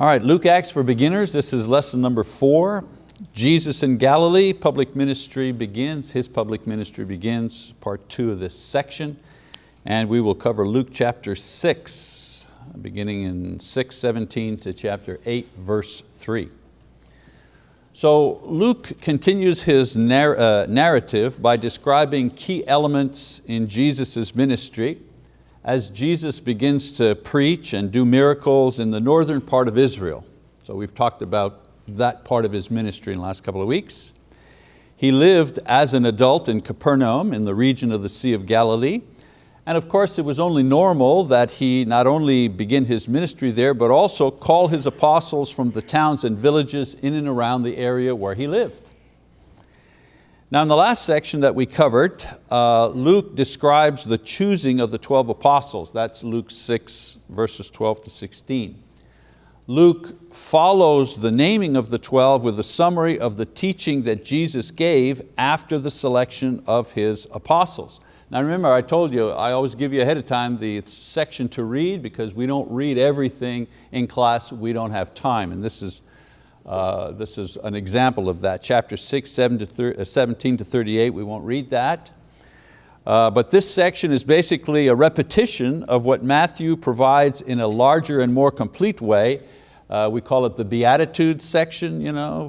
All right, Luke Acts for Beginners. This is lesson number 4. Jesus in Galilee, public ministry begins. His public ministry begins, part 2 of this section. And we will cover Luke chapter 6, beginning in 6:17 to chapter 8, verse 3. So Luke continues his narrative by describing key elements in Jesus' ministry as Jesus begins to preach and do miracles in the northern part of Israel. So we've talked about that part of his ministry in the last couple of weeks. He lived as an adult in Capernaum in the region of the Sea of Galilee. And of course it was only normal that he not only begin his ministry there, but also call his apostles from the towns and villages in and around the area where he lived. Now in the last section that we covered, Luke describes the choosing of the 12 apostles. That's Luke 6, verses 12 to 16. Luke follows the naming of the 12 with a summary of the teaching that Jesus gave after the selection of his apostles. Now remember, I told you, I always give you ahead of time the section to read because we don't read everything in class, we don't have time. And this is an example of that. Chapter 6, 17 to 38, we won't read that. But this section is basically a repetition of what Matthew provides in a larger and more complete way. We call it the Beatitudes section,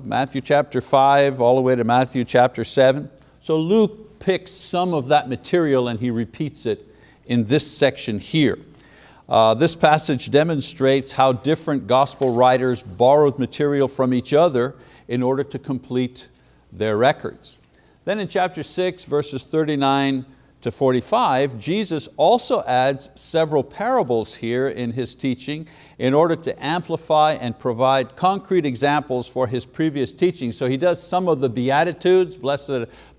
Matthew chapter 5 all the way to Matthew chapter 7. So Luke picks some of that material and he repeats it in this section here. This passage demonstrates how different gospel writers borrowed material from each other in order to complete their records. Then in chapter 6, verses 39 to 45, Jesus also adds several parables here in his teaching in order to amplify and provide concrete examples for his previous teaching. So he does some of the Beatitudes, blessed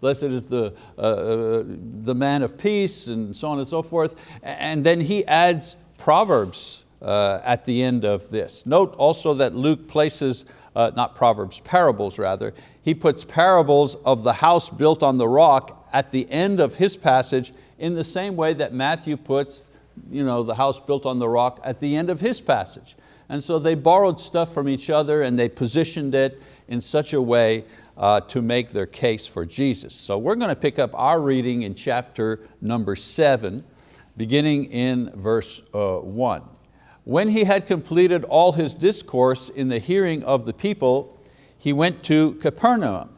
is the man of peace, and so on and so forth. And then he adds Proverbs at the end of this. Note also that Luke places, not Proverbs, parables rather. He puts parables of the house built on the rock at the end of his passage in the same way that Matthew puts the house built on the rock at the end of his passage. And so they borrowed stuff from each other and they positioned it in such a way to make their case for Jesus. So we're going to pick up our reading in chapter number 7, beginning in verse 1. When he had completed all his discourse in the hearing of the people, he went to Capernaum.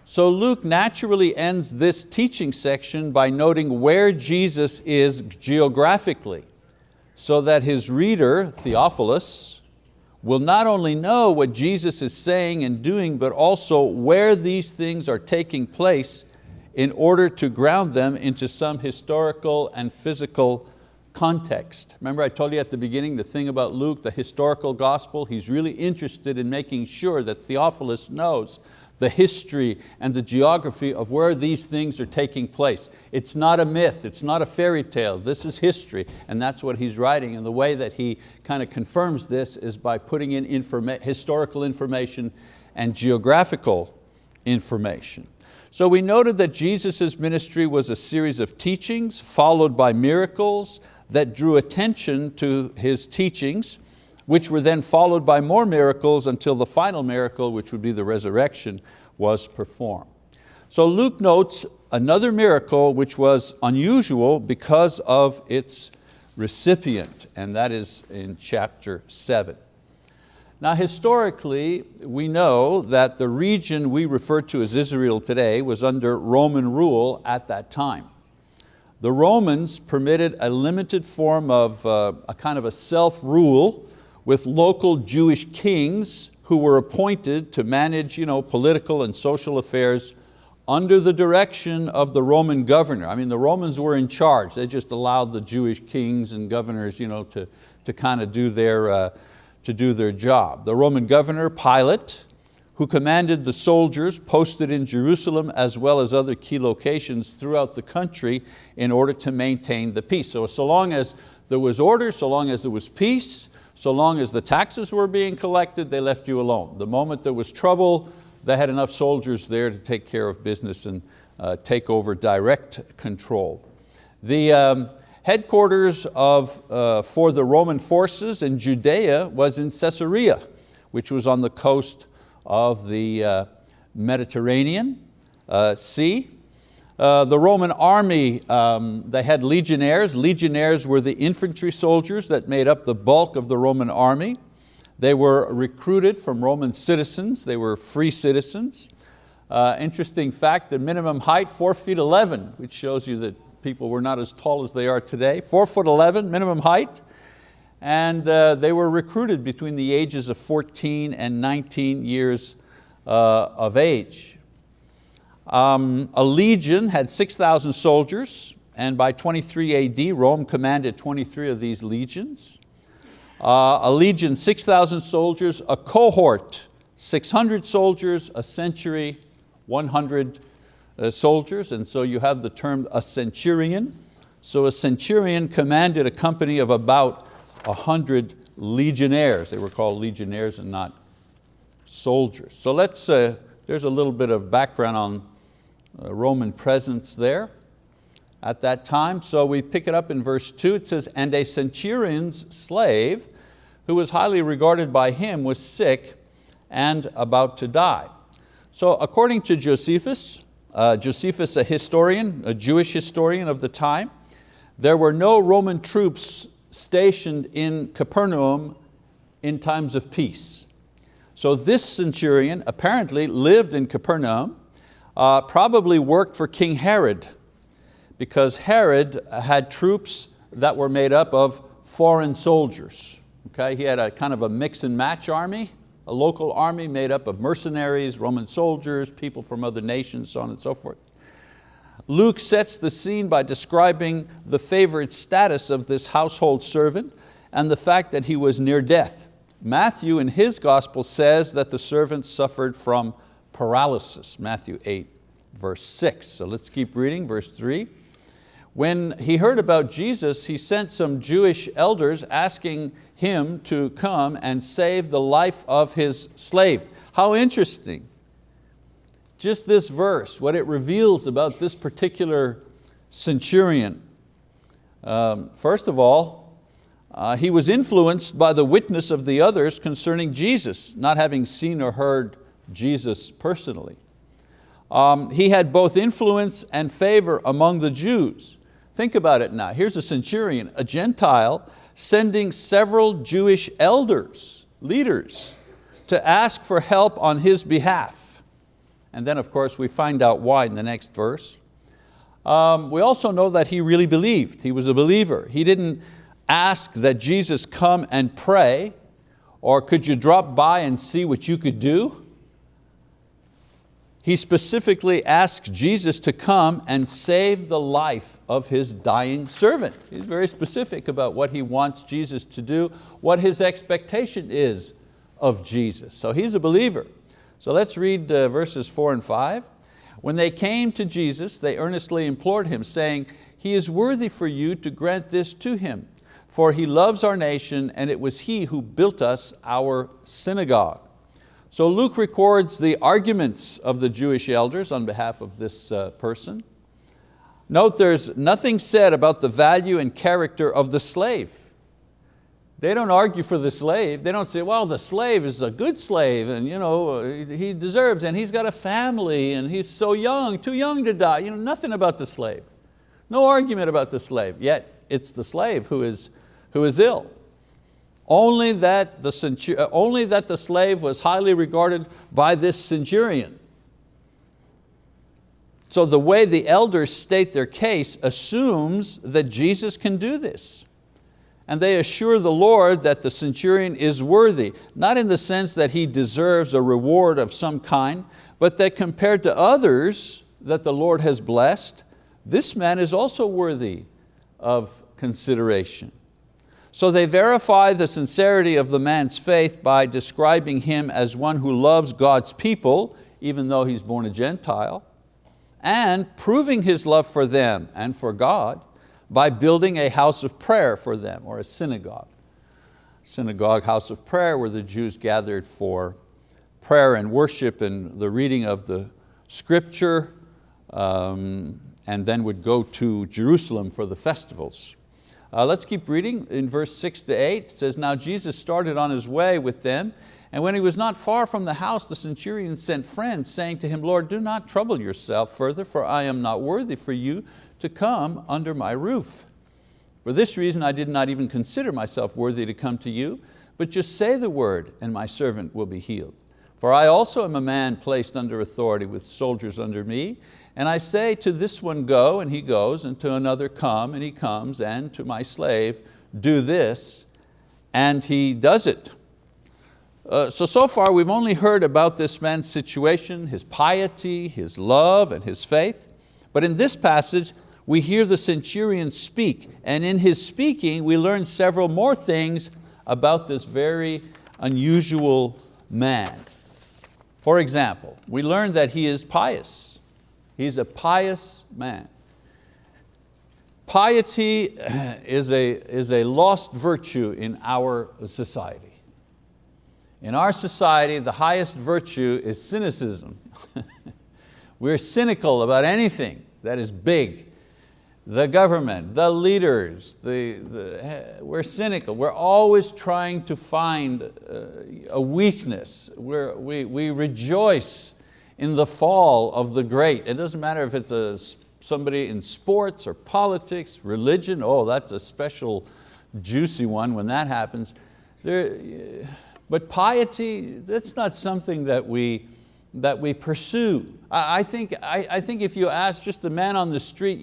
So Luke naturally ends this teaching section by noting where Jesus is geographically, so that his reader, Theophilus, will not only know what Jesus is saying and doing, but also where these things are taking place in order to ground them into some historical and physical context. Remember I told you at the beginning the thing about Luke, the historical gospel, he's really interested in making sure that Theophilus knows the history and the geography of where these things are taking place. It's not a myth, it's not a fairy tale, this is history, and that's what he's writing. And the way that he kind of confirms this is by putting in historical information and geographical information. So we noted that Jesus' ministry was a series of teachings followed by miracles that drew attention to his teachings, which were then followed by more miracles until the final miracle, which would be the resurrection, was performed. So Luke notes another miracle which was unusual because of its recipient, and that is in chapter 7. Now historically, we know that the region we refer to as Israel today was under Roman rule at that time. The Romans permitted a limited form of a kind of a self-rule with local Jewish kings who were appointed to manage political and social affairs under the direction of the Roman governor. I mean, the Romans were in charge. They just allowed the Jewish kings and governors to kind of do their job. The Roman governor, Pilate, who commanded the soldiers posted in Jerusalem as well as other key locations throughout the country in order to maintain the peace. So long as there was order, so long as there was peace, so long as the taxes were being collected, they left you alone. The moment there was trouble, they had enough soldiers there to take care of business and take over direct control. headquarters for the Roman forces in Judea was in Caesarea, which was on the coast of the Mediterranean Sea. The Roman army, they had legionnaires. Legionnaires were the infantry soldiers that made up the bulk of the Roman army. They were recruited from Roman citizens. They were free citizens. Interesting fact, the minimum height, 4'11", which shows you that people were not as tall as they are today. 4'11", minimum height. And they were recruited between the ages of 14 and 19 years of age. A legion had 6,000 soldiers, and by 23 AD, Rome commanded 23 of these legions. A legion, 6,000 soldiers, a cohort, 600 soldiers, a century, 100 soldiers, and so you have the term a centurion. So a centurion commanded a company of about 100 legionnaires. They were called legionnaires and not soldiers. So there's a little bit of background on Roman presence there at that time. So we pick it up in verse 2. It says, and a centurion's slave, who was highly regarded by him, was sick and about to die. So according to Josephus, a historian, a Jewish historian of the time, there were no Roman troops stationed in Capernaum in times of peace. So this centurion apparently lived in Capernaum, probably worked for King Herod, because Herod had troops that were made up of foreign soldiers. Okay? He had a kind of a mix and match army, a local army made up of mercenaries, Roman soldiers, people from other nations, so on and so forth. Luke sets the scene by describing the favored status of this household servant and the fact that he was near death. Matthew in his gospel says that the servant suffered from paralysis, Matthew 8, verse 6. So let's keep reading, verse 3. When he heard about Jesus, he sent some Jewish elders asking him to come and save the life of his slave. How interesting. Just this verse, what it reveals about this particular centurion. First of all, he was influenced by the witness of the others concerning Jesus, not having seen or heard Jesus personally. He had both influence and favor among the Jews. Think about it now. Here's a centurion, a Gentile, sending several Jewish elders, leaders, to ask for help on his behalf. And then of course we find out why in the next verse. We also know that he really believed. He was a believer. He didn't ask that Jesus come and pray, or could you drop by and see what you could do? He specifically asked Jesus to come and save the life of his dying servant. He's very specific about what he wants Jesus to do, what his expectation is of Jesus. So he's a believer. So let's read verses 4 and 5. When they came to Jesus, they earnestly implored him, saying, he is worthy for you to grant this to him, for he loves our nation, and it was he who built us our synagogue. So Luke records the arguments of the Jewish elders on behalf of this person. Note there's nothing said about the value and character of the slave. They don't argue for the slave. They don't say, well, the slave is a good slave and he deserves, and he's got a family and he's so young, too young to die. Nothing about the slave. No argument about the slave, yet it's the slave who is ill. Only that the slave was highly regarded by this centurion. So the way the elders state their case assumes that Jesus can do this. And they assure the Lord that the centurion is worthy, not in the sense that he deserves a reward of some kind, but that compared to others that the Lord has blessed, this man is also worthy of consideration. So they verify the sincerity of the man's faith by describing him as one who loves God's people, even though he's born a Gentile, and proving his love for them and for God by building a house of prayer for them, or a synagogue. Synagogue, house of prayer, where the Jews gathered for prayer and worship and the reading of the scripture, and then would go to Jerusalem for the festivals. Let's keep reading in verse 6 to 8. It says, now Jesus started on his way with them, and when he was not far from the house, the centurion sent friends, saying to him, Lord, do not trouble yourself further, for I am not worthy for you to come under my roof. For this reason I did not even consider myself worthy to come to you, but just say the word, and my servant will be healed. For I also am a man placed under authority with soldiers under me, and I say to this one, go, and he goes, and to another, come, and he comes, and to my slave, do this, and he does it. So far we've only heard about this man's situation, his piety, his love, and his faith. But in this passage, we hear the centurion speak, and in his speaking, we learn several more things about this very unusual man. For example, we learn that he is pious. He's a pious man. Piety is a lost virtue in our society. In our society, the highest virtue is cynicism. We're cynical about anything that is big. The government, the leaders, we're cynical. We're always trying to find a weakness. We rejoice in the fall of the great. It doesn't matter if it's somebody in sports or politics, religion, oh, that's a special juicy one when that happens. But piety, that's not something that we pursue. I think if you ask just the man on the street,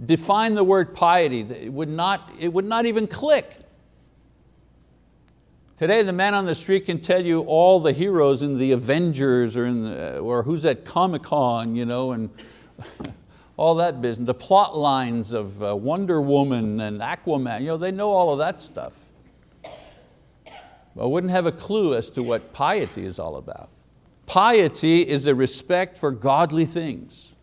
define the word piety, it would not even click. Today the man on the street can tell you all the heroes in the Avengers or who's at Comic-Con, and all that business. The plot lines of Wonder Woman and Aquaman, they know all of that stuff. But wouldn't have a clue as to what piety is all about. Piety is a respect for godly things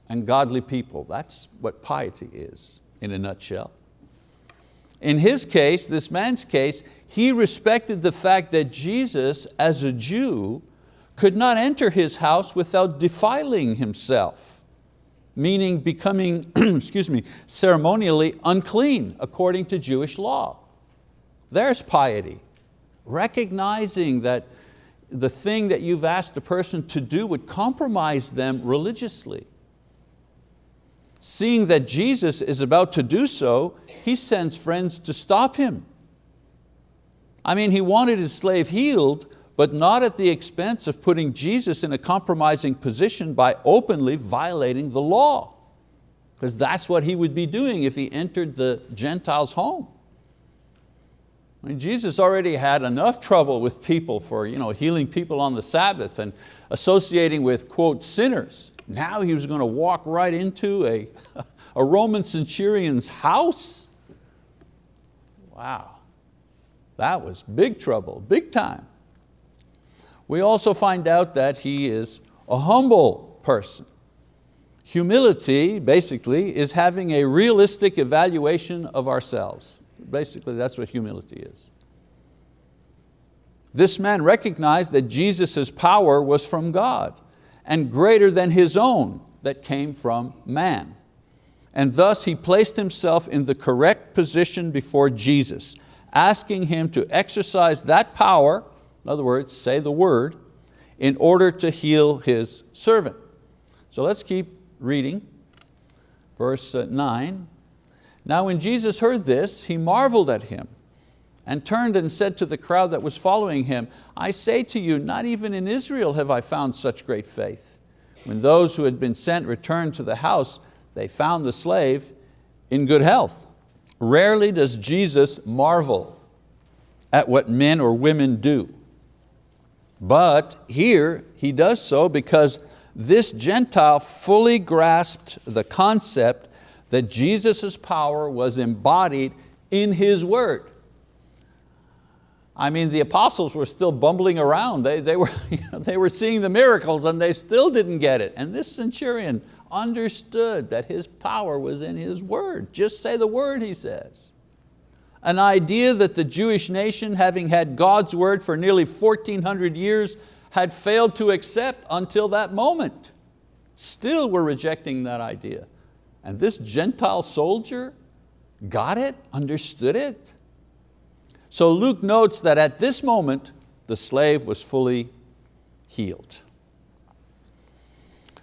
and godly people. That's what piety is in a nutshell. In his case, this man's case, he respected the fact that Jesus, as a Jew, could not enter his house without defiling himself, meaning becoming ceremonially unclean according to Jewish law. There's piety, recognizing that the thing that you've asked a person to do would compromise them religiously. Seeing that Jesus is about to do so, he sends friends to stop him. He wanted his slave healed, but not at the expense of putting Jesus in a compromising position by openly violating the law, because that's what he would be doing if he entered the Gentiles' home. Jesus already had enough trouble with people for healing people on the Sabbath and associating with, quote, sinners. Now he was going to walk right into a Roman centurion's house. Wow, that was big trouble, big time. We also find out that he is a humble person. Humility, basically, is having a realistic evaluation of ourselves. Basically, that's what humility is. This man recognized that Jesus' power was from God and greater than his own that came from man. And thus he placed himself in the correct position before Jesus, asking him to exercise that power, in other words, say the word, in order to heal his servant. So let's keep reading. Verse 9. Now when Jesus heard this, he marveled at him and turned and said to the crowd that was following him, I say to you, not even in Israel have I found such great faith. When those who had been sent returned to the house, they found the slave in good health. Rarely does Jesus marvel at what men or women do. But here he does so because this Gentile fully grasped the concept that Jesus' power was embodied in His word. The apostles were still bumbling around. They were seeing the miracles and they still didn't get it. And this centurion understood that his power was in His word. Just say the word, he says. An idea that the Jewish nation, having had God's word for nearly 1,400 years, had failed to accept until that moment. Still were rejecting that idea. And this Gentile soldier got it, understood it. So Luke notes that at this moment, the slave was fully healed.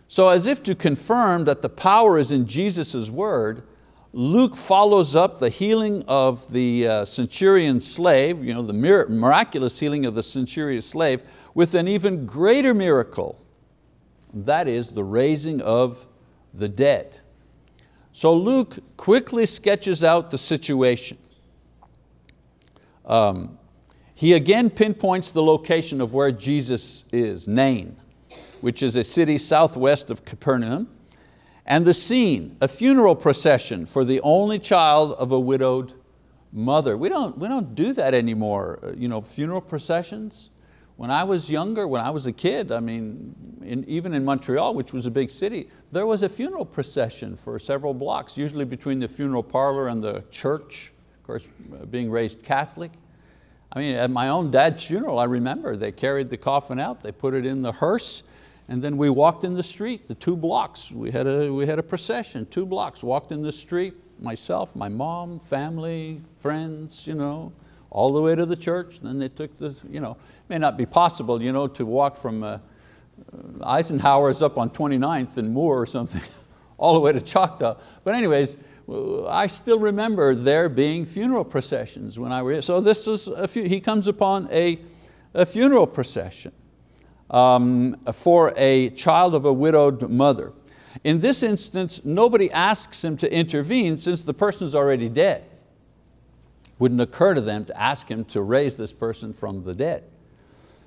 So as if to confirm that the power is in Jesus' word, Luke follows up the healing of the centurion slave, the miraculous healing of the centurion slave, with an even greater miracle. That is the raising of the dead. So Luke quickly sketches out the situation. He again pinpoints the location of where Jesus is, Nain, which is a city southwest of Capernaum, and the scene, a funeral procession for the only child of a widowed mother. We don't do that anymore, funeral processions. When I was younger, when I was a kid, even in Montreal, which was a big city, there was a funeral procession for several blocks, usually between the funeral parlor and the church, of course, being raised Catholic. At my own dad's funeral, I remember they carried the coffin out, they put it in the hearse, and then we walked in the street, the 2 blocks. We had a procession, 2 blocks, walked in the street, myself, my mom, family, friends, all the way to the church. Then they took it may not be possible, to walk from Eisenhower's up on 29th and Moore or something, all the way to Choctaw. But anyways, I still remember there being funeral processions when I was, so this is he comes upon a funeral procession for a child of a widowed mother. In this instance, nobody asks him to intervene since the person's already dead. Wouldn't occur to them to ask him to raise this person from the dead.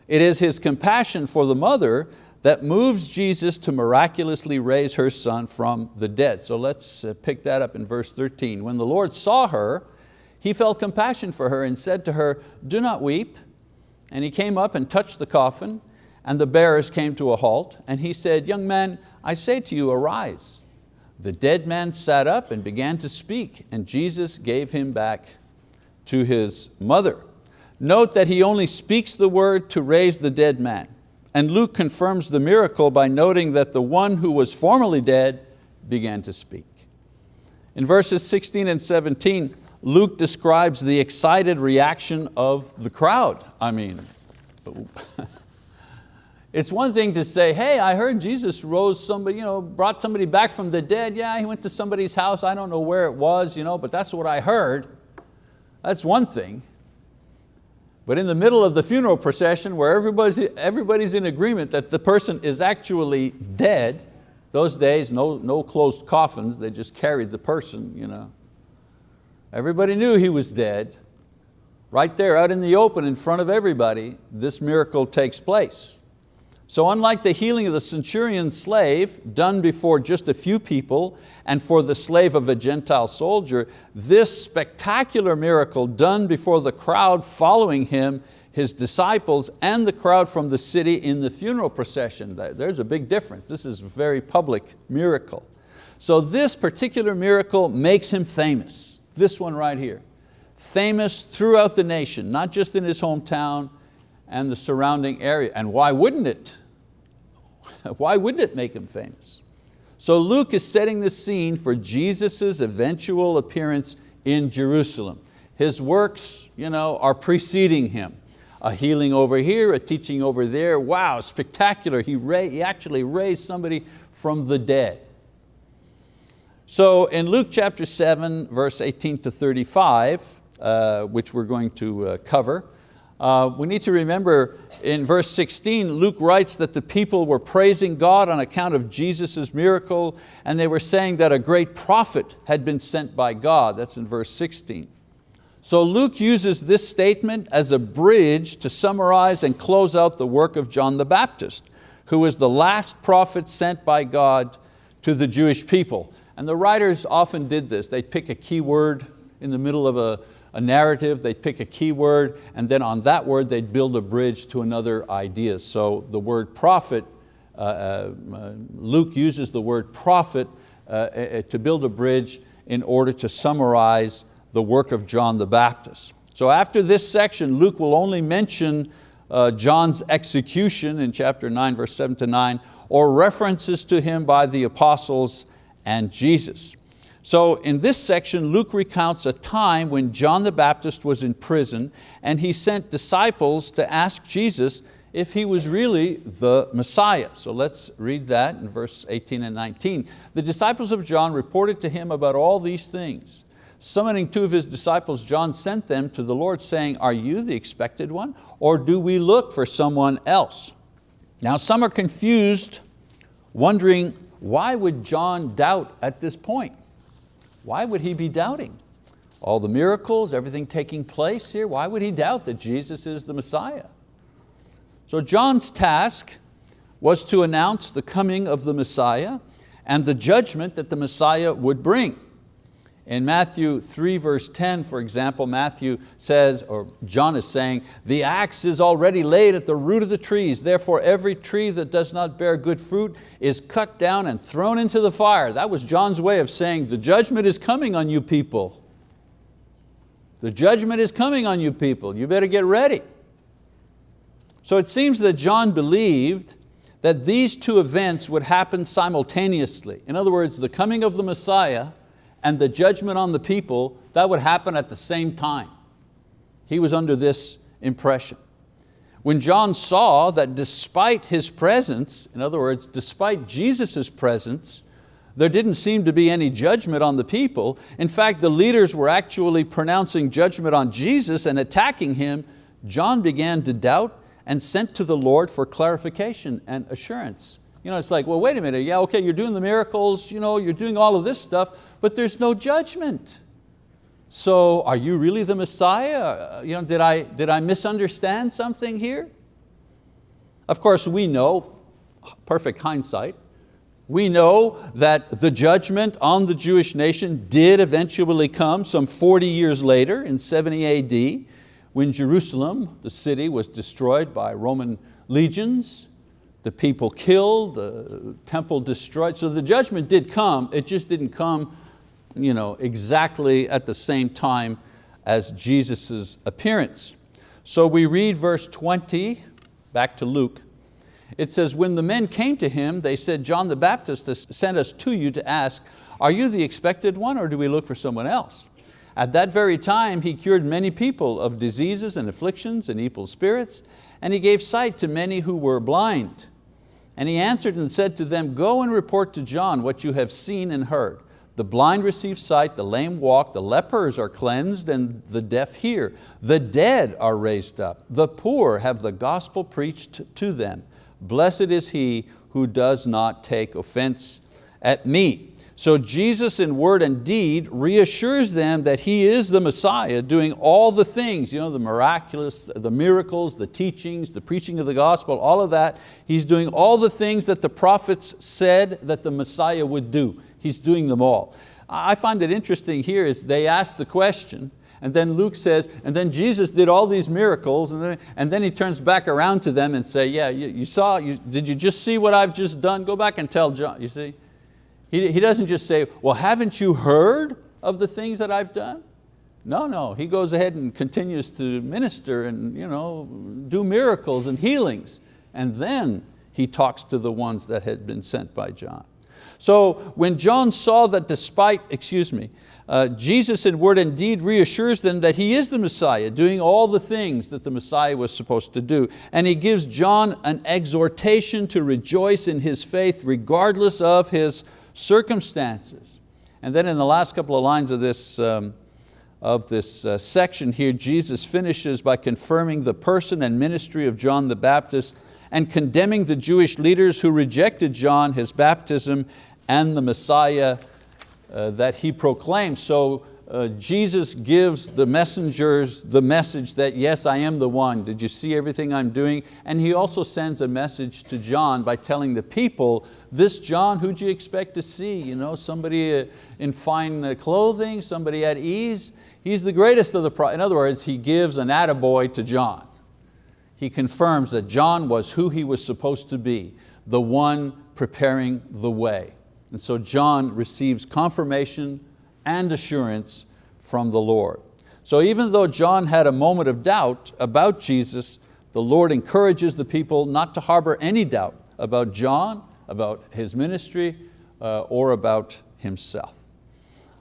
It is his compassion for the mother that moves Jesus to miraculously raise her son from the dead. So let's pick that up in verse 13. When the Lord saw her, He felt compassion for her and said to her, "Do not weep." And He came up and touched the coffin, and the bearers came to a halt. And He said, "Young man, I say to you, arise." The dead man sat up and began to speak, and Jesus gave him back to his mother. Note that He only speaks the word to raise the dead man. And Luke confirms the miracle by noting that the one who was formerly dead began to speak. In verses 16 and 17, Luke describes the excited reaction of the crowd. It's one thing to say, hey, I heard Jesus rose somebody, brought somebody back from the dead. Yeah, He went to somebody's house. I don't know where it was, but that's what I heard. That's one thing. But in the middle of the funeral procession where everybody's in agreement that the person is actually dead, those days, no closed coffins, they just carried the person. Everybody knew he was dead. Right there out in the open in front of everybody, this miracle takes place. So unlike the healing of the centurion slave done before just a few people and for the slave of a Gentile soldier, this spectacular miracle done before the crowd following Him, His disciples, and the crowd from the city in the funeral procession, there's a big difference. This is a very public miracle. So this particular miracle makes Him famous. This one right here. Famous throughout the nation, not just in His hometown and the surrounding area. And why wouldn't it? Why wouldn't it make Him famous? So Luke is setting the scene for Jesus' eventual appearance in Jerusalem. His works are preceding Him. A healing over here, a teaching over there. Wow, spectacular. He actually raised somebody from the dead. So in Luke chapter 7, verse 18 to 35, which we're going to cover, we need to remember in verse 16, Luke writes that the people were praising God on account of Jesus' miracle, and they were saying that a great prophet had been sent by God. That's in verse 16. So Luke uses this statement as a bridge to summarize and close out the work of John the Baptist, who was the last prophet sent by God to the Jewish people. And the writers often did this. They'd pick a key word in the middle of a narrative, they'd pick a key word, and then on that word they'd build a bridge to another idea. So the word prophet, Luke uses the word prophet to build a bridge in order to summarize the work of John the Baptist. So after this section, Luke will only mention John's execution in chapter 9, verse 7 to 9, or references to him by the apostles and Jesus. So in this section, Luke recounts a time when John the Baptist was in prison and he sent disciples to ask Jesus if he was really the Messiah. So let's read that in verse 18 and 19. The disciples of John reported to him about all these things. Summoning 2 of his disciples, John sent them to the Lord saying, "Are you the expected one, or do we look for someone else?" Now some are confused, wondering why would John doubt at this point? Why would he be doubting? All the miracles, everything taking place here, why would he doubt that Jesus is the Messiah? So John's task was to announce the coming of the Messiah and the judgment that the Messiah would bring. In Matthew 3 verse 10, for example, Matthew says, or John is saying, "The axe is already laid at the root of the trees. Therefore every tree that does not bear good fruit is cut down and thrown into the fire." That was John's way of saying, the judgment is coming on you people. The judgment is coming on you people. You better get ready. So it seems that John believed that these 2 events would happen simultaneously. In other words, the coming of the Messiah and the judgment on the people, that would happen at the same time. He was under this impression. When John saw that despite his presence, in other words, despite Jesus' presence, there didn't seem to be any judgment on the people. In fact, the leaders were actually pronouncing judgment on Jesus and attacking Him. John began to doubt and sent to the Lord for clarification and assurance. It's like, well, wait a minute, yeah, okay, you're doing the miracles, you're doing all of this stuff, but there's no judgment. So are you really the Messiah? Did I misunderstand something here? Of course, we know, perfect hindsight, we know that the judgment on the Jewish nation did eventually come some 40 years later in 70 AD, when Jerusalem, the city, was destroyed by Roman legions, the people killed, the temple destroyed. So the judgment did come, it just didn't come exactly at the same time as Jesus' appearance. So we read verse 20, back to Luke. It says, "When the men came to him, they said, 'John the Baptist has sent us to you to ask, are you the expected one, or do we look for someone else?' At that very time he cured many people of diseases and afflictions and evil spirits, and he gave sight to many who were blind. And he answered and said to them, 'Go and report to John what you have seen and heard. The blind receive sight, the lame walk, the lepers are cleansed, and the deaf hear. The dead are raised up. The poor have the gospel preached to them. Blessed is he who does not take offense at me.'" So Jesus in word and deed reassures them that He is the Messiah, doing all the things, the miraculous, the miracles, the teachings, the preaching of the gospel, all of that. He's doing all the things that the prophets said that the Messiah would do. He's doing them all. I find it interesting here is they ask the question, and then Luke says, and then Jesus did all these miracles, and then he turns back around to them and say, yeah, did you just see what I've just done? Go back and tell John, you see? He doesn't just say, well, haven't you heard of the things that I've done? No, he goes ahead and continues to minister and do miracles and healings. And then he talks to the ones that had been sent by John. So when John saw that Jesus in word and deed reassures them that He is the Messiah, doing all the things that the Messiah was supposed to do. And he gives John an exhortation to rejoice in his faith regardless of his circumstances. And then in the last couple of lines of this section here, Jesus finishes by confirming the person and ministry of John the Baptist and condemning the Jewish leaders who rejected John, his baptism, and the Messiah that he proclaimed. So Jesus gives the messengers the message that yes, I am the one. Did you see everything I'm doing? And he also sends a message to John by telling the people, this John, who'd you expect to see? Somebody in fine clothing, somebody at ease. He's the greatest of the prophets. In other words, he gives an attaboy to John. He confirms that John was who he was supposed to be, the one preparing the way. And so John receives confirmation and assurance from the Lord. So even though John had a moment of doubt about Jesus, the Lord encourages the people not to harbor any doubt about John, about his ministry, or about himself.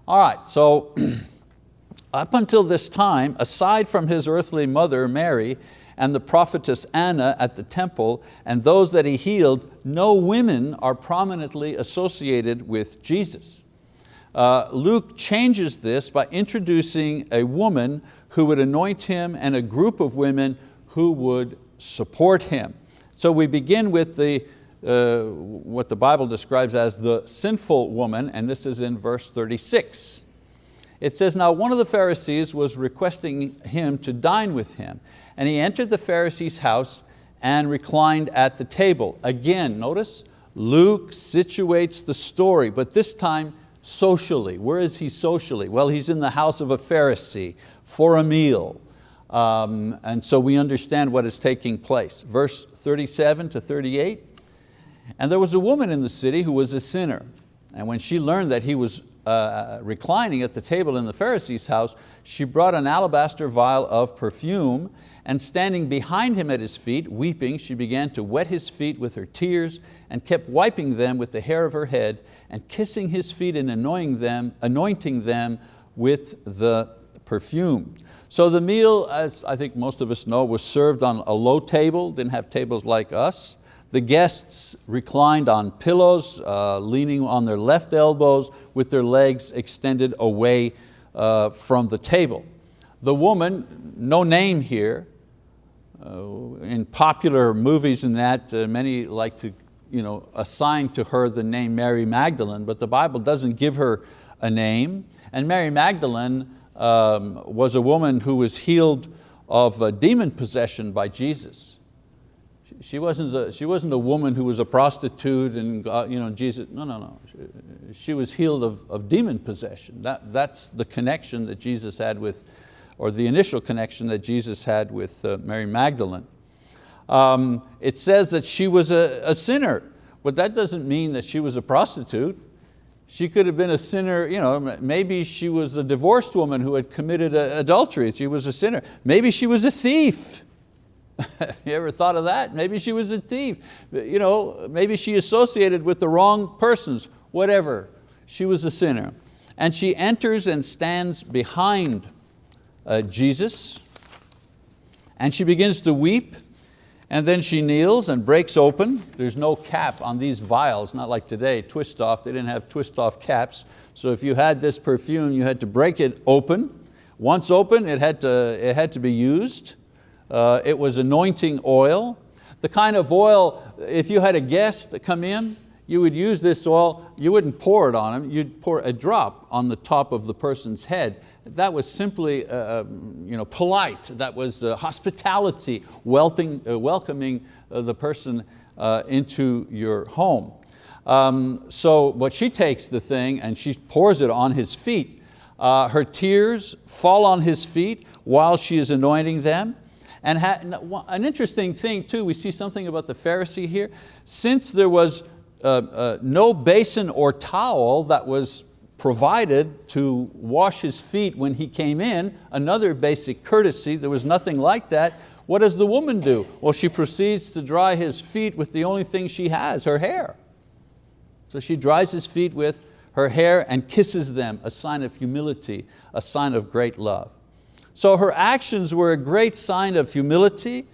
All right, so up until this time, aside from his earthly mother, Mary, and the prophetess Anna at the temple, and those that he healed, no women are prominently associated with Jesus. Luke changes this by introducing a woman who would anoint him and a group of women who would support him. So we begin with what the Bible describes as the sinful woman, and this is in verse 36. It says, now one of the Pharisees was requesting him to dine with him, and he entered the Pharisee's house and reclined at the table. Again, notice, Luke situates the story, but this time socially. Where is he socially? Well, he's in the house of a Pharisee for a meal. And so we understand what is taking place. Verse 37 to 38, and there was a woman in the city who was a sinner. And when she learned that he was reclining at the table in the Pharisee's house, she brought an alabaster vial of perfume, and standing behind him at his feet, weeping, she began to wet his feet with her tears and kept wiping them with the hair of her head and kissing his feet and anointing them with the perfume. So the meal, as I think most of us know, was served on a low table, didn't have tables like us. The guests reclined on pillows, leaning on their left elbows with their legs extended away from the table. The woman, no name here. In popular movies and that, many like to assign to her the name Mary Magdalene, but the Bible doesn't give her a name. And Mary Magdalene was a woman who was healed of demon possession by Jesus. She wasn't a woman who was a prostitute and Jesus, no. She was healed of demon possession. That's the connection that Jesus had with, or the initial connection that Jesus had with Mary Magdalene. It says that she was a sinner, but that doesn't mean that she was a prostitute. She could have been a sinner, maybe she was a divorced woman who had committed adultery. She was a sinner. Maybe she was a thief. You ever thought of that? Maybe she was a thief. Maybe she associated with the wrong persons, whatever. She was a sinner. And she enters and stands behind Jesus, and she begins to weep, and then she kneels and breaks open. There's no cap on these vials, not like today, twist off. They didn't have twist off caps. So if you had this perfume, you had to break it open. Once open, it had to be used. It was anointing oil. The kind of oil, if you had a guest come in, you would use this oil, you wouldn't pour it on them, you'd pour a drop on the top of the person's head. That was simply polite, that was hospitality, welcoming the person into your home. But she takes the thing and she pours it on his feet. Her tears fall on his feet while she is anointing them. And an interesting thing too, we see something about the Pharisee here. Since there was no basin or towel that was provided to wash his feet when he came in, another basic courtesy, there was nothing like that. What does the woman do? Well, she proceeds to dry his feet with the only thing she has, her hair. So she dries his feet with her hair and kisses them, a sign of humility, a sign of great love. So her actions were a great sign of humility.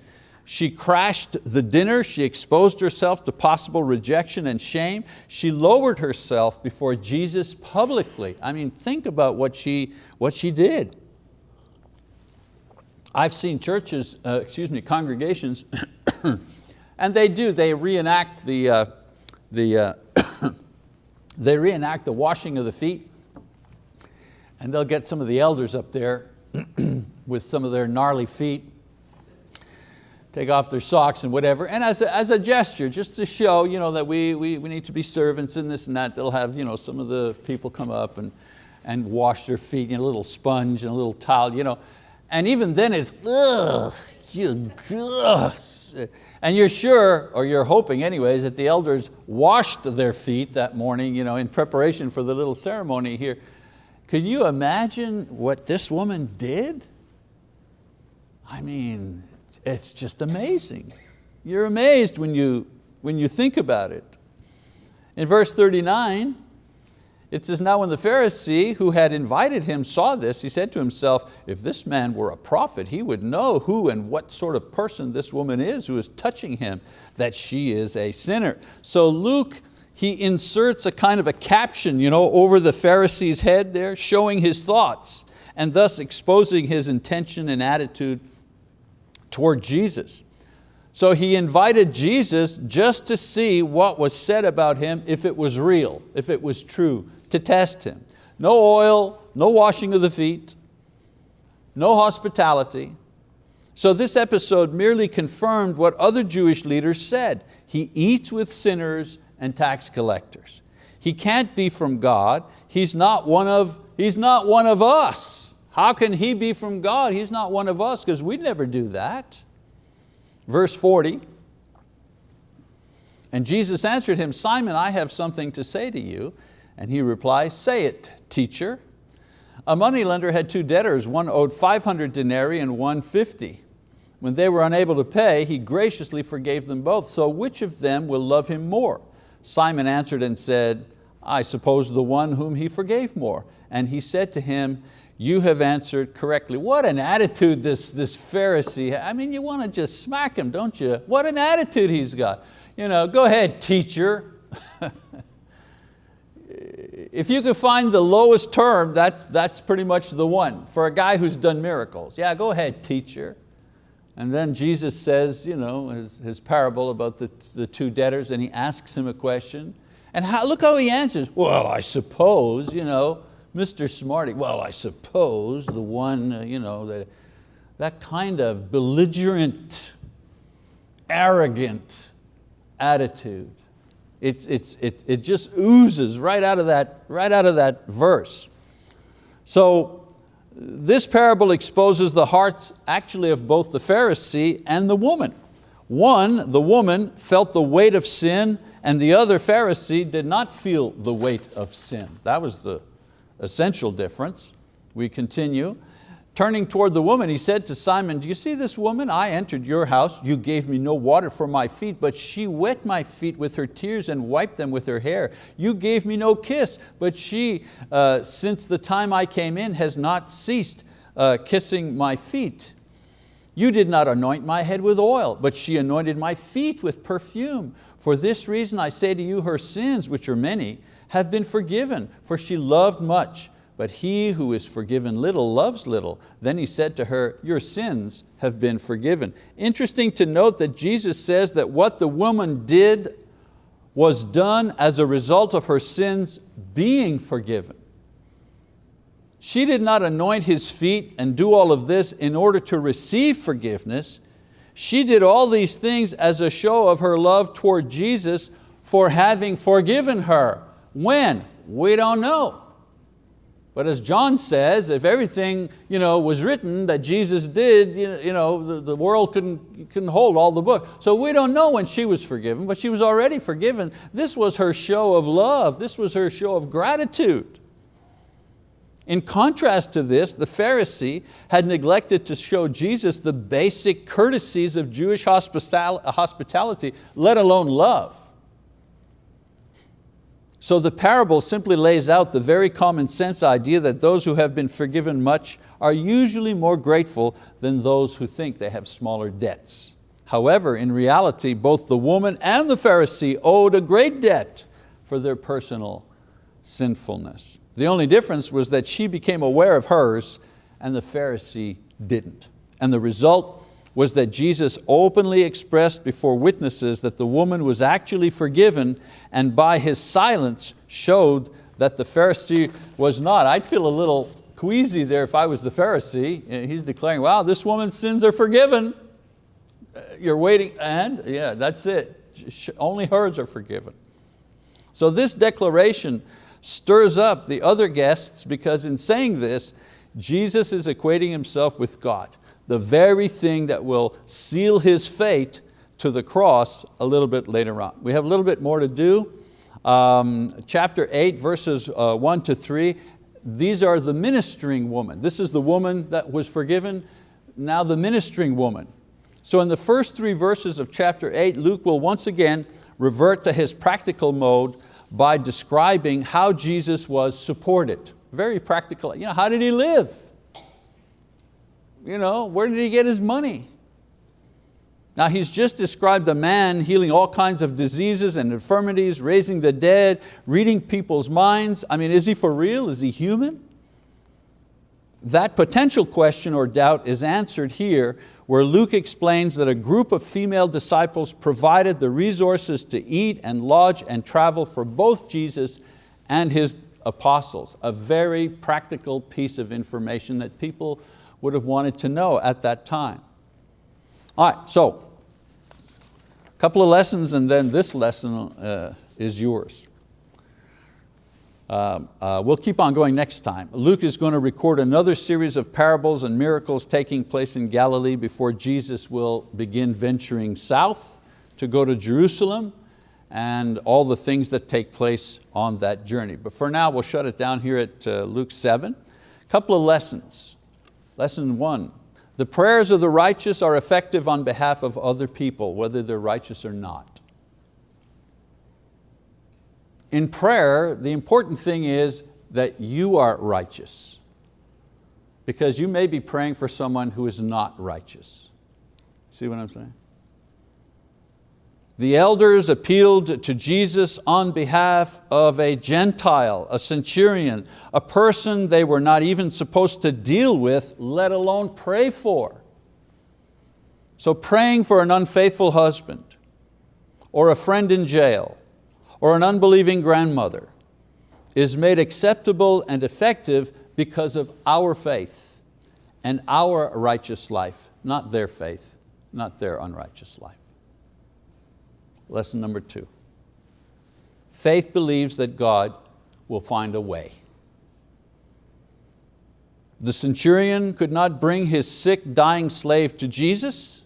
She crashed the dinner. She exposed herself to possible rejection and shame. She lowered herself before Jesus publicly. I mean, think about what she did. I've seen churches, congregations, and they reenact the washing of the feet, and they'll get some of the elders up there with some of their gnarly feet, take off their socks and whatever, and as a gesture, just to show that we need to be servants and this and that, they'll have some of the people come up and wash their feet, a little sponge and a little towel, and even then it's, ugh, and you're sure, or you're hoping anyways, that the elders washed their feet that morning in preparation for the little ceremony here. Could you imagine what this woman did? I mean, it's just amazing. You're amazed when you think about it. In verse 39, It says, now when the Pharisee who had invited him saw this, he said to himself, if this man were a prophet, he would know who and what sort of person this woman is who is touching him, that she is a sinner. So Luke, he inserts a kind of a caption over the Pharisee's head there, showing his thoughts and thus exposing his intention and attitude toward Jesus. So he invited Jesus just to see what was said about him, if it was real, if it was true, to test him. No oil, no washing of the feet, no hospitality. So this episode merely confirmed what other Jewish leaders said. He eats with sinners and tax collectors. He can't be from God. He's not one of us. How can he be from God? He's not one of us, because we'd never do that. Verse 40, and Jesus answered him, Simon, I have something to say to you. And he replied, say it, teacher. A moneylender had 2 debtors, one owed 500 denarii and one 50. When they were unable to pay, he graciously forgave them both. So which of them will love him more? Simon answered and said, I suppose the one whom he forgave more. And he said to him, you have answered correctly. What an attitude this Pharisee. I mean, you want to just smack him, don't you? What an attitude he's got. Go ahead, teacher. If you could find the lowest term, that's pretty much the one for a guy who's done miracles. Yeah, go ahead, teacher. And then Jesus says, his parable about the 2 debtors, and he asks him a question. And look how he answers. Well, I suppose, Mr. Smarty, well, I suppose the one, that kind of belligerent, arrogant attitude. It just oozes right out of that verse. So this parable exposes the hearts actually of both the Pharisee and the woman. One, the woman, felt the weight of sin, and the other, Pharisee, did not feel the weight of sin. That was the essential difference. We continue. Turning toward the woman, he said to Simon, do you see this woman? I entered your house. You gave me no water for my feet, but she wet my feet with her tears and wiped them with her hair. You gave me no kiss, but she, since the time I came in, has not ceased kissing my feet. You did not anoint my head with oil, but she anointed my feet with perfume. For this reason I say to you, her sins, which are many, have been forgiven, for she loved much. But he who is forgiven little loves little. Then he said to her, your sins have been forgiven. Interesting to note that Jesus says that what the woman did was done as a result of her sins being forgiven. She did not anoint his feet and do all of this in order to receive forgiveness. She did all these things as a show of her love toward Jesus for having forgiven her. When? We don't know. But as John says, if everything was written that Jesus did, the world couldn't hold all the book. So we don't know when she was forgiven, but she was already forgiven. This was her show of love. This was her show of gratitude. In contrast to this, the Pharisee had neglected to show Jesus the basic courtesies of Jewish hospitality, let alone love. So the parable simply lays out the very common sense idea that those who have been forgiven much are usually more grateful than those who think they have smaller debts. However, in reality, both the woman and the Pharisee owed a great debt for their personal sinfulness. The only difference was that she became aware of hers and the Pharisee didn't. And the result was that Jesus openly expressed before witnesses that the woman was actually forgiven, and by his silence showed that the Pharisee was not. I'd feel a little queasy there if I was the Pharisee. He's declaring, wow, this woman's sins are forgiven. You're waiting, and yeah, that's it. Only hers are forgiven. So this declaration stirs up the other guests, because in saying this, Jesus is equating himself with God, the very thing that will seal his fate to the cross a little bit later on. We have a little bit more to do. Chapter 8, verses 1 to 3, these are the ministering woman. This is the woman that was forgiven, now the ministering woman. So in the first 3 verses of chapter 8, Luke will once again revert to his practical mode by describing how Jesus was supported. Very practical. How did He live? Where did He get His money? Now He's just described a man healing all kinds of diseases and infirmities, raising the dead, reading people's minds. Is He for real? Is He human? That potential question or doubt is answered here, where Luke explains that a group of female disciples provided the resources to eat and lodge and travel for both Jesus and His apostles. A very practical piece of information that people would have wanted to know at that time. All right, so a couple of lessons and then this lesson is yours. We'll keep on going next time. Luke is going to record another series of parables and miracles taking place in Galilee before Jesus will begin venturing south to go to Jerusalem and all the things that take place on that journey. But for now, we'll shut it down here at Luke 7. A couple of lessons. Lesson 1, the prayers of the righteous are effective on behalf of other people, whether they're righteous or not. In prayer, the important thing is that you are righteous, because you may be praying for someone who is not righteous. See what I'm saying? The elders appealed to Jesus on behalf of a Gentile, a centurion, a person they were not even supposed to deal with, let alone pray for. So praying for an unfaithful husband, or a friend in jail, or an unbelieving grandmother is made acceptable and effective because of our faith and our righteous life, not their faith, not their unrighteous life. Lesson number 2. Faith believes that God will find a way. The centurion could not bring his sick, dying slave to Jesus,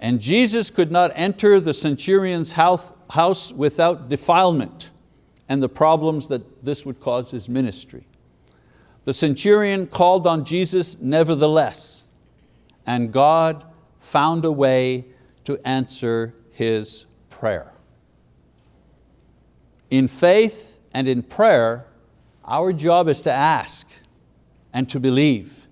and Jesus could not enter the centurion's house without defilement and the problems that this would cause his ministry. The centurion called on Jesus nevertheless, and God found a way to answer his prayer. In faith and in prayer, our job is to ask and to believe,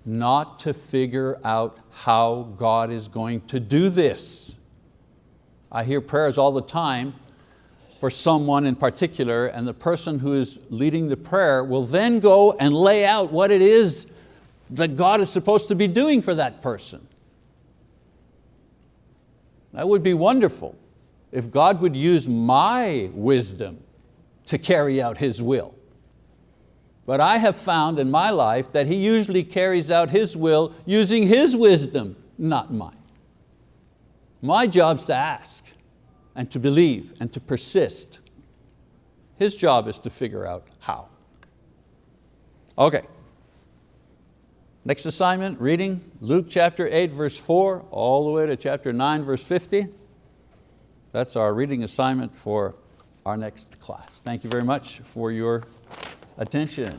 not to figure out how God is going to do this. I hear prayers all the time for someone in particular, and the person who is leading the prayer will then go and lay out what it is that God is supposed to be doing for that person. That would be wonderful if God would use my wisdom to carry out His will. But I have found in my life that He usually carries out His will using His wisdom, not mine. My job's to ask and to believe and to persist. His job is to figure out how. Okay. Next assignment, reading Luke chapter 8 verse 4 all the way to chapter 9 verse 50. That's our reading assignment for our next class. Thank you very much for your attention.